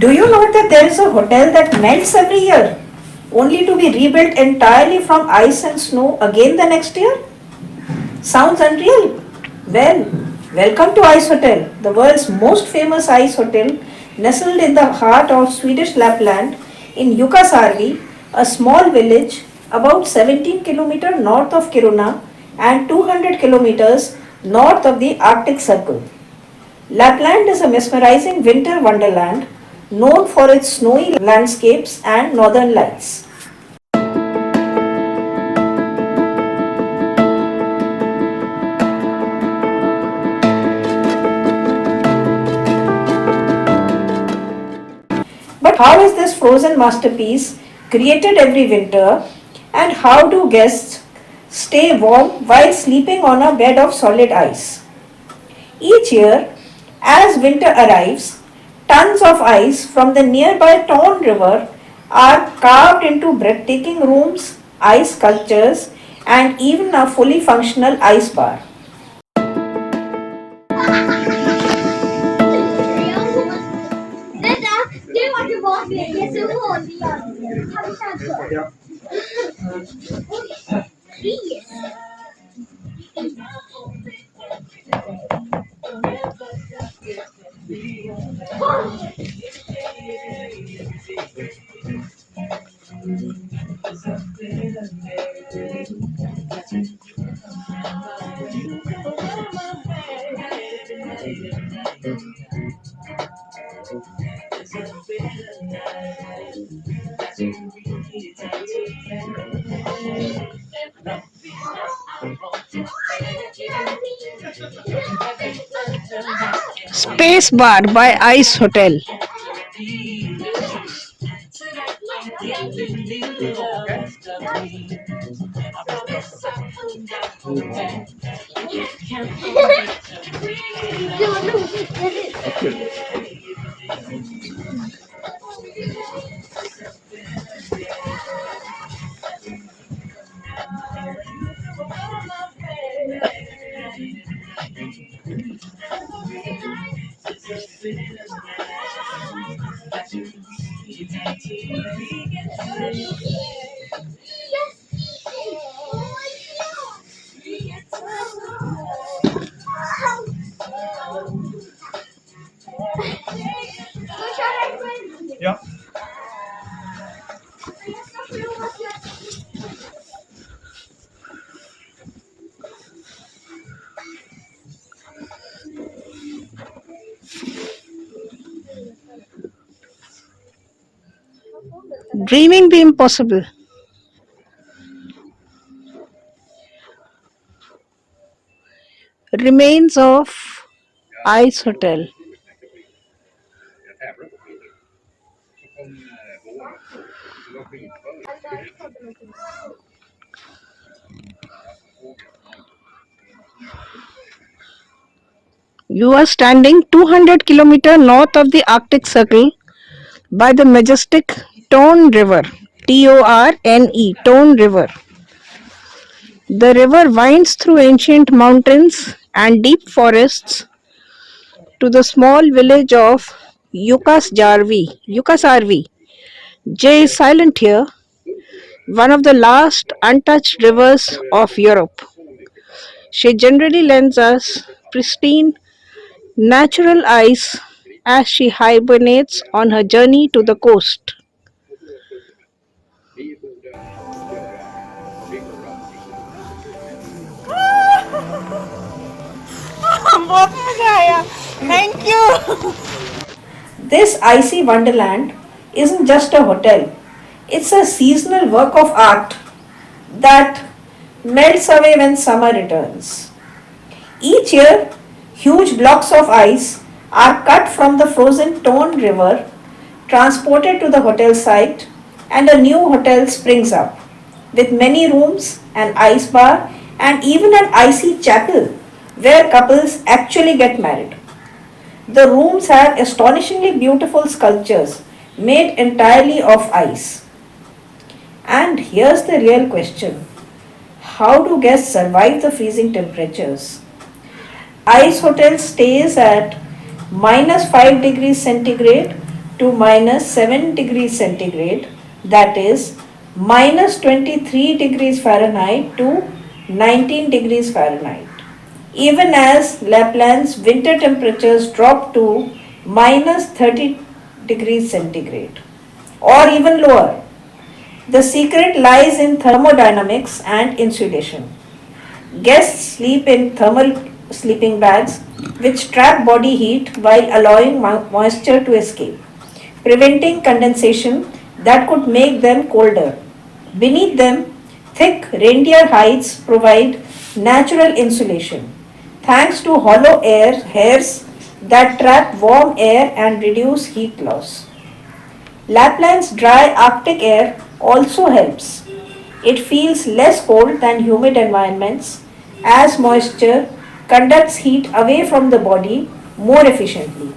Do you know that there is a hotel that melts every year, only to be rebuilt entirely from ice and snow again the next year? Sounds unreal. Well, welcome to Icehotel, the world's most famous ice hotel, nestled in the heart of Swedish Lapland in Jukkasarvi, a small village about 17 kilometers north of Kiruna and 200 kilometers north of the Arctic Circle. Lapland is a mesmerizing winter wonderland known for its snowy landscapes and northern lights. But how is this frozen masterpiece created every winter, and how do guests stay warm while sleeping on a bed of solid ice? Each year, as winter arrives, tons of ice from the nearby Ton River are carved into breathtaking rooms, ice sculptures, and even a fully functional ice bar. Space Bar by Ice Hotel. Dreaming the impossible. Remains of Ice Hotel. You are standing 200 kilometers north of the Arctic Circle by the majestic Tone River. Torne, Tone River. The river winds through ancient mountains and deep forests to the small village of Jukkasarvi. J is silent here, one of the last untouched rivers of Europe. She generally lends us pristine natural ice as she hibernates on her journey to the coast. Thank you. This icy wonderland isn't just a hotel, it's a seasonal work of art that melts away when summer returns. Each year, huge blocks of ice are cut from the frozen Tone River, transported to the hotel site, and a new hotel springs up with many rooms, an ice bar, and even an icy chapel where couples actually get married. The rooms have astonishingly beautiful sculptures made entirely of ice. And here's the real question: how do guests survive the freezing temperatures? Ice Hotel stays at minus 5 degrees centigrade to minus 7 degrees centigrade, that is minus 23 degrees Fahrenheit to 19 degrees Fahrenheit. Even as Lapland's winter temperatures drop to minus 30 degrees centigrade or even lower. The secret lies in thermodynamics and insulation. Guests sleep in thermal sleeping bags which trap body heat while allowing moisture to escape, preventing condensation that could make them colder. Beneath them, thick reindeer hides provide natural insulation thanks to hollow air hairs that trap warm air and reduce heat loss. Lapland's dry Arctic air also helps. It feels less cold than humid environments as moisture conducts heat away from the body more efficiently.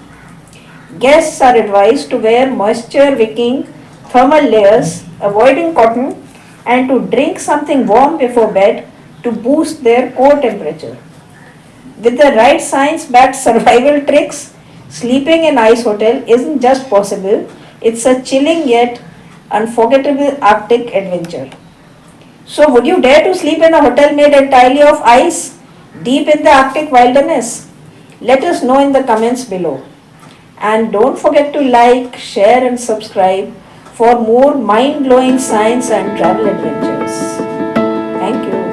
Guests are advised to wear moisture wicking thermal layers, avoiding cotton, and to drink something warm before bed to boost their core temperature. With the right science backed survival tricks, sleeping in Icehotel isn't just possible, it's a chilling yet unforgettable Arctic adventure. So, would you dare to sleep in a hotel made entirely of ice deep in the Arctic wilderness? Let us know in the comments below. And don't forget to like, share, and subscribe for more mind blowing science and travel adventures. Thank you.